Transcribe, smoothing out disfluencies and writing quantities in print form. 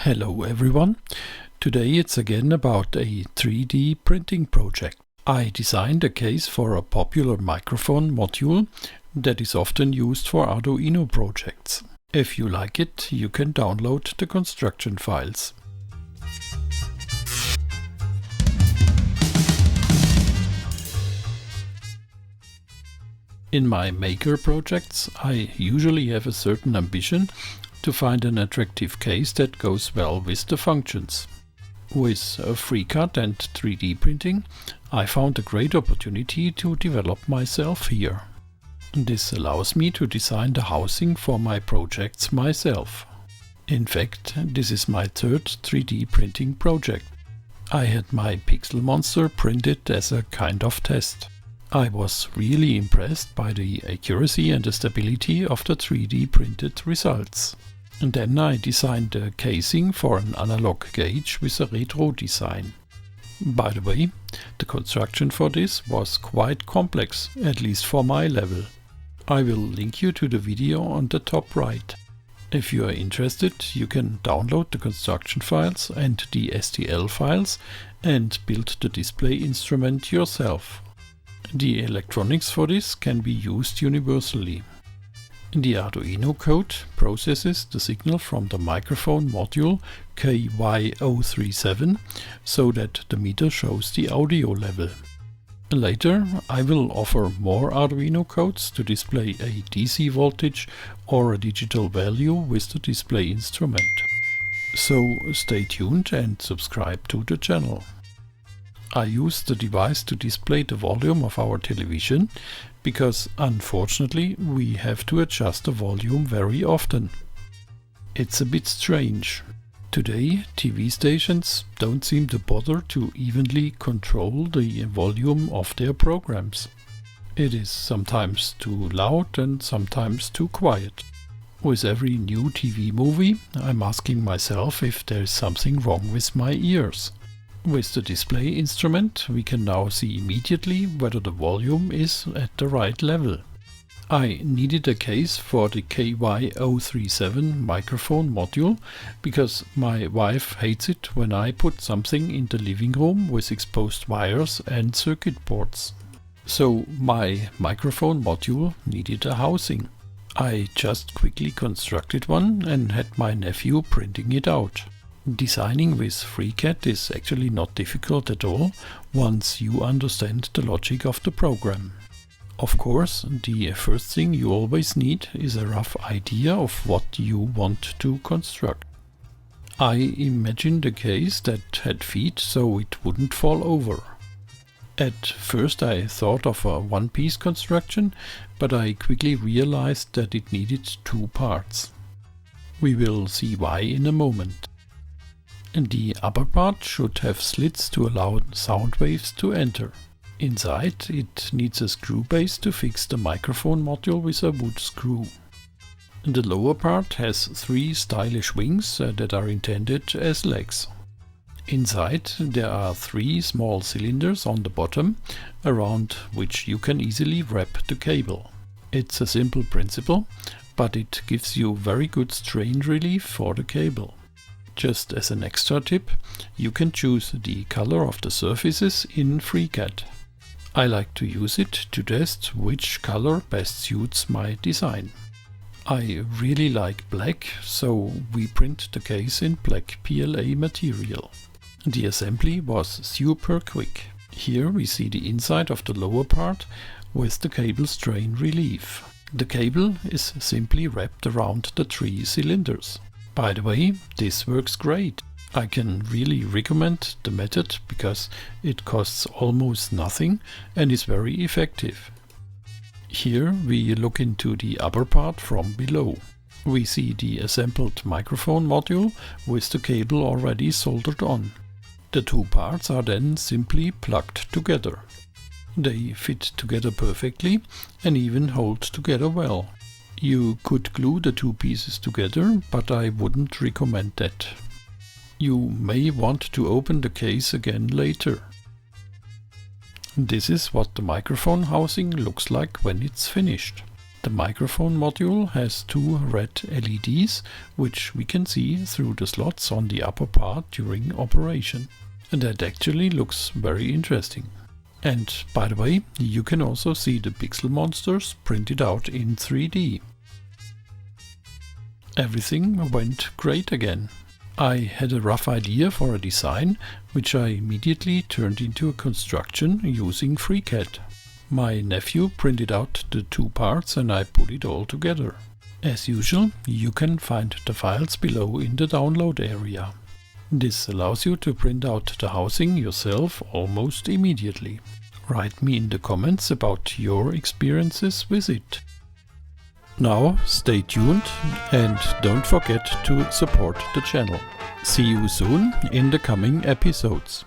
Hello everyone. Today it's again about a 3D printing project. I designed a case for a popular microphone module that is often used for Arduino projects. If you like it, you can download the construction files. In my maker projects, I usually have a certain ambition to find an attractive case that goes well with the functions. With FreeCAD and 3D printing, I found a great opportunity to develop myself here. This allows me to design the housing for my projects myself. In fact, this is my third 3D printing project. I had my Pixel Monster printed as a kind of test. I was really impressed by the accuracy and the stability of the 3D printed results. And then I designed a casing for an analog gauge with a retro design. By the way, the construction for this was quite complex, at least for my level. I will link you to the video on the top right. If you are interested, you can download the construction files and the STL files and build the display instrument yourself. The electronics for this can be used universally. The Arduino code processes the signal from the microphone module KY037 so that the meter shows the audio level. Later, I will offer more Arduino codes to display a DC voltage or a digital value with the display instrument. So stay tuned and subscribe to the channel. I use the device to display the volume of our television because unfortunately we have to adjust the volume very often. It's a bit strange. Today TV stations don't seem to bother to evenly control the volume of their programs. It is sometimes too loud and sometimes too quiet. With every new TV movie, I'm asking myself if there's something wrong with my ears. With the display instrument, we can now see immediately whether the volume is at the right level. I needed a case for the KY037 microphone module because my wife hates it when I put something in the living room with exposed wires and circuit boards. So my microphone module needed a housing. I just quickly constructed one and had my nephew printing it out. Designing with FreeCAD is actually not difficult at all once you understand the logic of the program. Of course, the first thing you always need is a rough idea of what you want to construct. I imagined a case that had feet so it wouldn't fall over. At first I thought of a one-piece construction, but I quickly realized that it needed two parts. We will see why in a moment. The upper part should have slits to allow sound waves to enter. Inside it needs a screw base to fix the microphone module with a wood screw. The lower part has three stylish wings that are intended as legs. Inside there are three small cylinders on the bottom, around which you can easily wrap the cable. It's a simple principle, but it gives you very good strain relief for the cable. Just as an extra tip, you can choose the color of the surfaces in FreeCAD. I like to use it to test which color best suits my design. I really like black, so we print the case in black PLA material. The assembly was super quick. Here we see the inside of the lower part with the cable strain relief. The cable is simply wrapped around the three cylinders. By the way, this works great. I can really recommend the method because it costs almost nothing and is very effective. Here we look into the upper part from below. We see the assembled microphone module with the cable already soldered on. The two parts are then simply plugged together. They fit together perfectly and even hold together well. You could glue the two pieces together, but I wouldn't recommend that. You may want to open the case again later. This is what the microphone housing looks like when it's finished. The microphone module has two red LEDs, which we can see through the slots on the upper part during operation. And that actually looks very interesting. And by the way, you can also see the pixel monsters printed out in 3D. Everything went great again. I had a rough idea for a design, which I immediately turned into a construction using FreeCAD. My nephew printed out the two parts and I put it all together. As usual, you can find the files below in the download area. This allows you to print out the housing yourself almost immediately. Write me in the comments about your experiences with it. Now stay tuned and don't forget to support the channel. See you soon in the coming episodes.